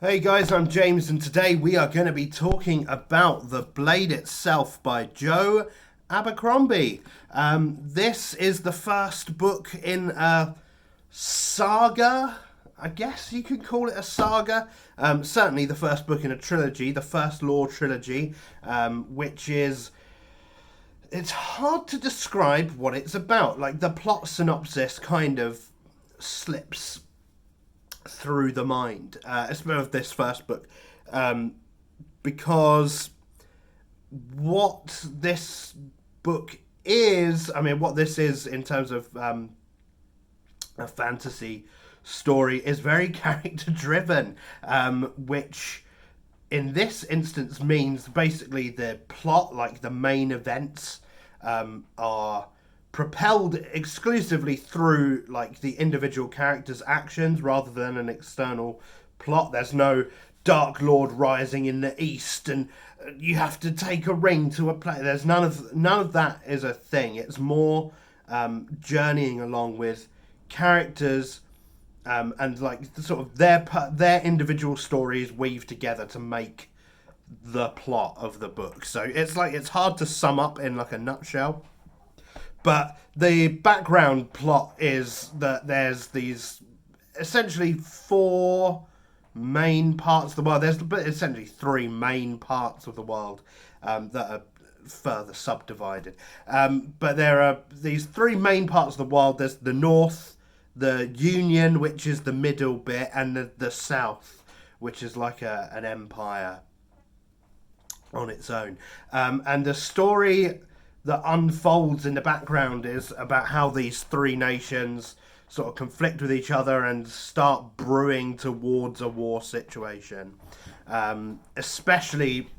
Hey guys, I'm James, and today we are going to be talking about The Blade Itself by Joe Abercrombie. This is the first book in a saga. I guess you could call it a saga. Certainly the first book in a trilogy, the first Law trilogy, which is. It's hard to describe what it's about. Like, the plot synopsis kind of slips through the mind, especially of this first book, um, because what this book is, I mean, what this is in terms of a fantasy story, is very character driven, which in this instance means basically the plot, like the main events, are propelled exclusively through like the individual characters' actions rather than an external plot. There's no Dark Lord rising in the east and you have to take a ring to a place. There's none of that is a thing. It's more journeying along with characters, and like sort of their individual stories weave together to make the plot of the book. So it's hard to sum up in like a nutshell. But the background plot is that there's these essentially four main parts of the world. There's essentially three main parts of the world, that are further subdivided. But there are these three main parts of the world. There's the North, the Union, which is the middle bit, and the South, which is like an empire on its own. And the story that unfolds in the background is about how these three nations sort of conflict with each other and start brewing towards a war situation. Especially,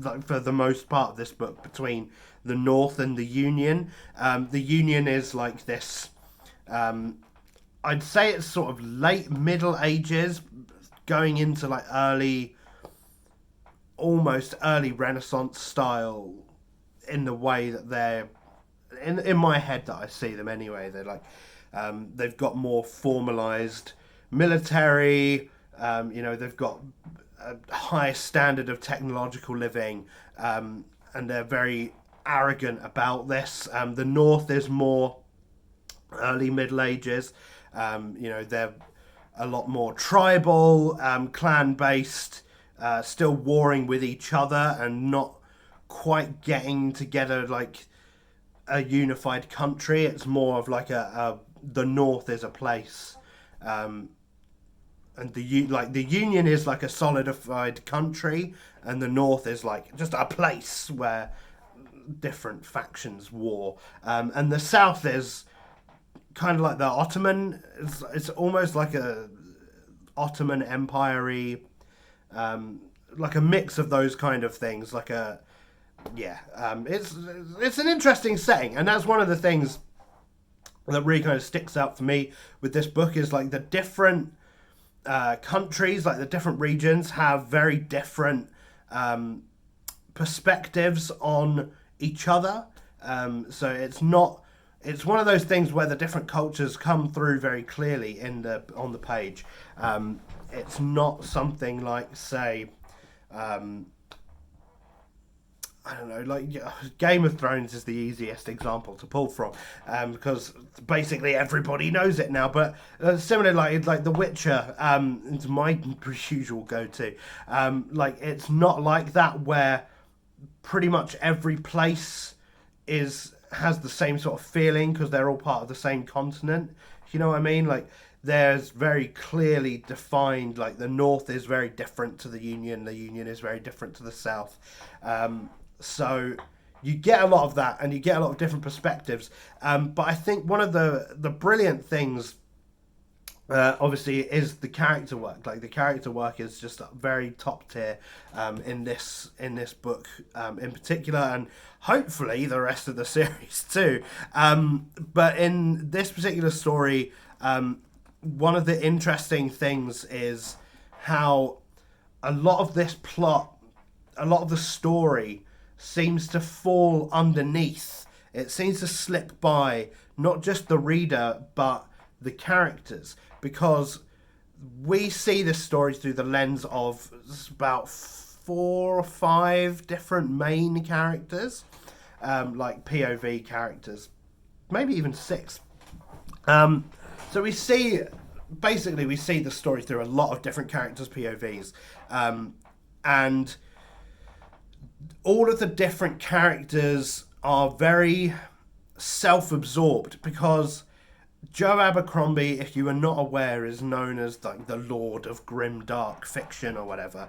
like, for the most part of this book, between the North and the Union. The Union is like this. I'd say it's sort of late Middle Ages, going into like almost early Renaissance style, in the way that they're in my head that I see them anyway. They're like, they've got more formalized military. They've got a high standard of technological living, and they're very arrogant about this. The North is more early Middle Ages. They're a lot more tribal, clan based, still warring with each other and not quite getting together like a unified country. It's more of like the North is a place, and the Union is like a solidified country, and the North is like just a place where different factions war. And the South is kind of like the Ottoman. It's almost like a Ottoman Empire-y, like a mix of those kind of things, like a yeah, it's an interesting setting, and that's one of the things that really kind of sticks out for me with this book is like the different countries, like the different regions, have very different perspectives on each other. So it's one of those things where the different cultures come through very clearly on the page. It's not something like, say, I don't know, like Game of Thrones is the easiest example to pull from, because basically everybody knows it now. But similarly, like The Witcher, it's my usual go-to. Like, it's not like that where pretty much every place has the same sort of feeling because they're all part of the same continent. You know what I mean? Like, there's very clearly defined, like the North is very different to the Union is very different to the South. So you get a lot of that, and you get a lot of different perspectives. But I think one of the brilliant things, obviously, is the character work. Like, the character work is just very top tier, in this book, in particular, and hopefully the rest of the series too. But in this particular story, one of the interesting things is how a lot of this plot, a lot of the story, seems to fall underneath. It seems to slip by not just the reader but the characters, because we see this story through the lens of about 4 or 5 different main characters, like POV characters, maybe even 6. So we see the story through a lot of different characters' POVs, and all of the different characters are very self-absorbed, because Joe Abercrombie, if you are not aware, is known as like the Lord of grim dark fiction or whatever.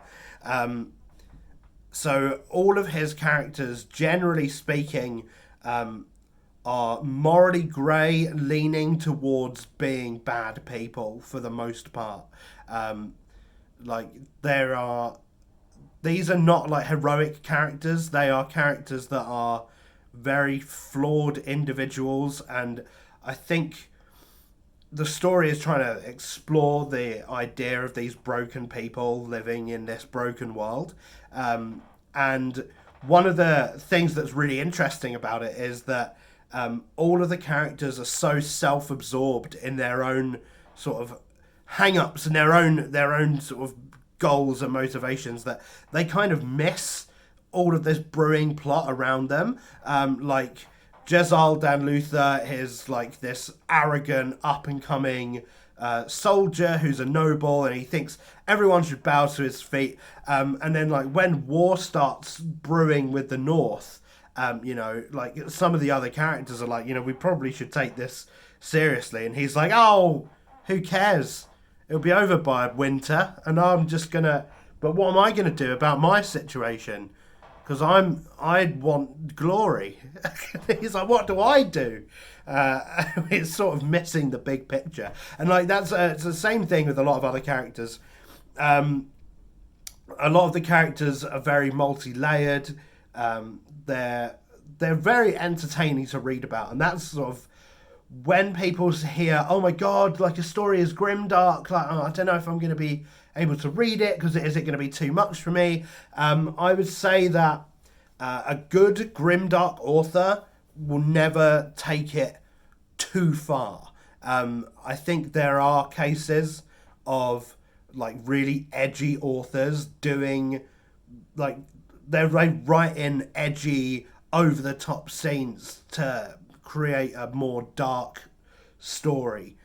So all of his characters, generally speaking, are morally grey, leaning towards being bad people for the most part. These are not like heroic characters. They are characters that are very flawed individuals, and I think the story is trying to explore the idea of these broken people living in this broken world. And one of the things that's really interesting about it is that all of the characters are so self-absorbed in their own sort of hang-ups and their own sort of goals and motivations that they kind of miss all of this brewing plot around them. Like Jezal Dan Luther is like this arrogant, up-and-coming soldier who's a noble, and he thinks everyone should bow to his feet. And then, like, when war starts brewing with the North, like some of the other characters are like, we probably should take this seriously. And he's like, oh, who cares? It'll be over by winter, and I'm just gonna. But what am I gonna do about my situation? Because I want glory. He's like, what do I do? It's sort of missing the big picture, and like it's the same thing with a lot of other characters. A lot of the characters are very multi-layered. They're very entertaining to read about, and that's sort of when people hear, oh my god, like a story is grimdark, like, oh, I don't know if I'm going to be able to read it because is it going to be too much for me? I would say that a good grimdark author will never take it too far. I think there are cases of like really edgy authors doing like they're writing edgy, over the top scenes to create a more dark story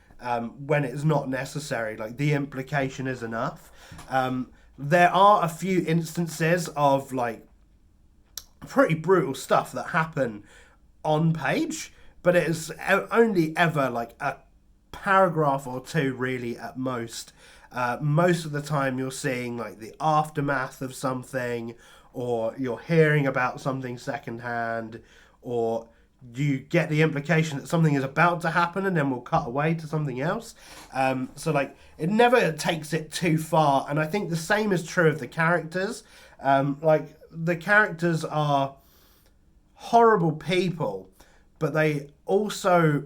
when it's not necessary. Like the implication is enough. There are a few instances of like pretty brutal stuff that happen on page, but it is only ever like a paragraph or two really at most. Most of the time you're seeing like the aftermath of something, or you're hearing about something secondhand, or you get the implication that something is about to happen and then we'll cut away to something else. So like it never takes it too far, and I think the same is true of the characters. Like the characters are horrible people, but they also,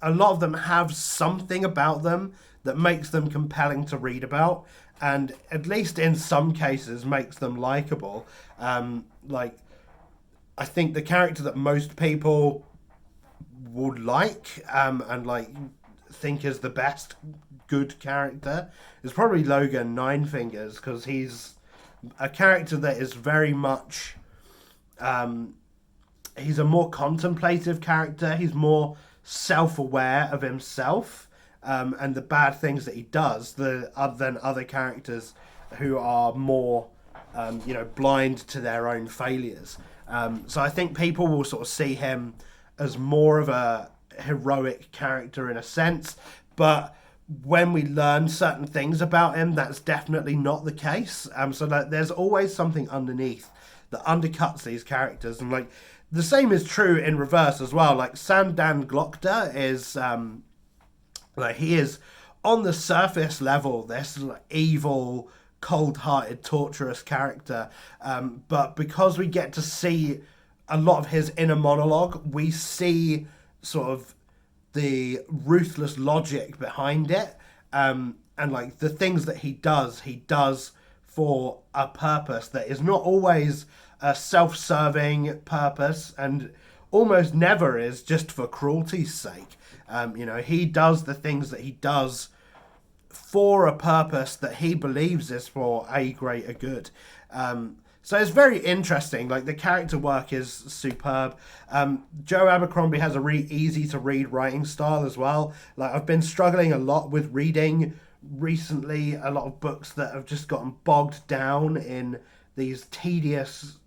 a lot of them have something about them that makes them compelling to read about, and at least in some cases makes them likable. Like I think the character that most people would like and like think is the best good character is probably Logan Ninefingers, because he's a character that is very much he's a more contemplative character. He's more self-aware of himself and the bad things that he does than other characters who are more blind to their own failures. So I think people will sort of see him as more of a heroic character in a sense, but when we learn certain things about him, that's definitely not the case. So that there's always something underneath that undercuts these characters, and like the same is true in reverse as well. Like Sandan Glokta is like he is on the surface level this like, evil, cold-hearted, torturous character, but because we get to see a lot of his inner monologue, we see sort of the ruthless logic behind it, and like the things that he does for a purpose that is not always a self-serving purpose, and almost never is just for cruelty's sake. He does the things that he does for a purpose that he believes is for a greater good. So it's very interesting. Like, the character work is superb. Joe Abercrombie has a really easy to read writing style as well. Like, I've been struggling a lot with reading recently a lot of books that have just gotten bogged down in these tedious,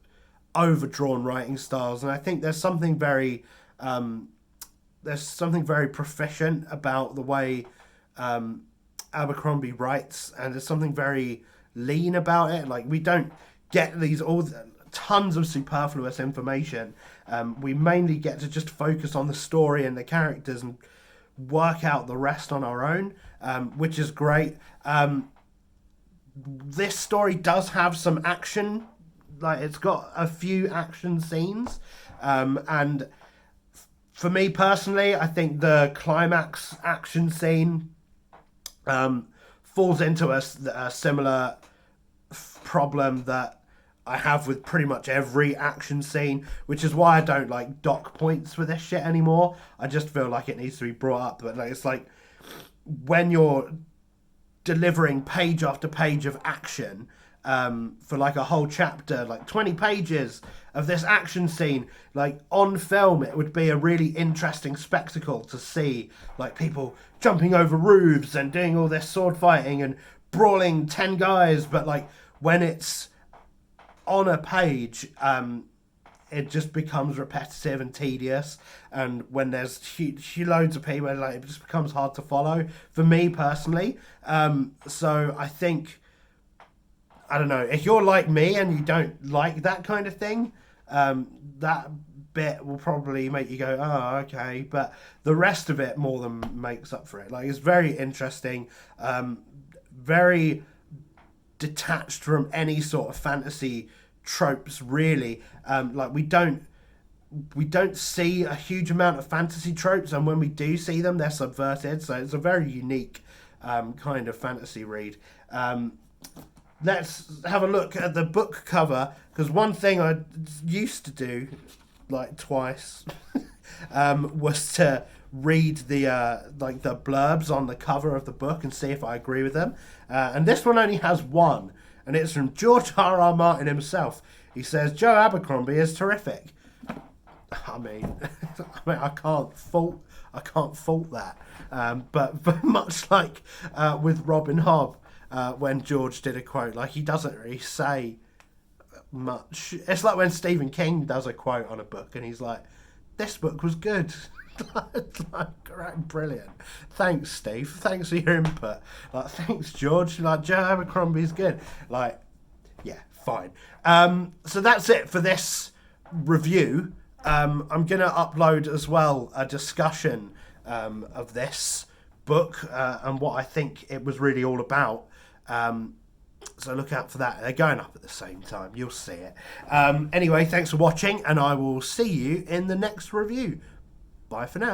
overdrawn writing styles, and I think there's something very proficient about the way Abercrombie writes, and there's something very lean about it. Like, we don't get these tons of superfluous information. We mainly get to just focus on the story and the characters and work out the rest on our own, which is great. This story does have some action. Like, it's got a few action scenes, and for me personally, I think the climax action scene falls into a similar problem that I have with pretty much every action scene, which is why I don't like dock points with this shit anymore. I just feel like it needs to be brought up. But like, it's like when you're delivering page after page of action for like a whole chapter, like 20 pages of this action scene, like on film, it would be a really interesting spectacle to see, like people jumping over roofs and doing all this sword fighting and brawling 10 guys. But like, when it's on a page, it just becomes repetitive and tedious, and when there's loads of people, like, it just becomes hard to follow for me personally. So I think, I don't know, if you're like me and you don't like that kind of thing, that bit will probably make you go, oh, okay, but the rest of it more than makes up for it. Like, it's very interesting, very detached from any sort of fantasy tropes, really. Like, we don't see a huge amount of fantasy tropes, and when we do see them, they're subverted. So it's a very unique kind of fantasy read. Let's have a look at the book cover, because one thing I used to do, like twice, was to read the blurbs on the cover of the book and see if I agree with them. And this one only has one, and it's from George R.R. Martin himself. He says, Joe Abercrombie is terrific. I mean, I can't fault that. But much like with Robin Hobb, when George did a quote, like, he doesn't really say much. It's like when Stephen King does a quote on a book and he's like, this book was good. Like, brilliant. Thanks, Steve. Thanks for your input. Like, thanks, George. Like, Joe Abercrombie's good. Like, yeah, fine. So that's it for this review. I'm going to upload as well a discussion of this book and what I think it was really all about. So look out for that. They're going up at the same time. You'll see it. Anyway, thanks for watching, and I will see you in the next review. Bye for now.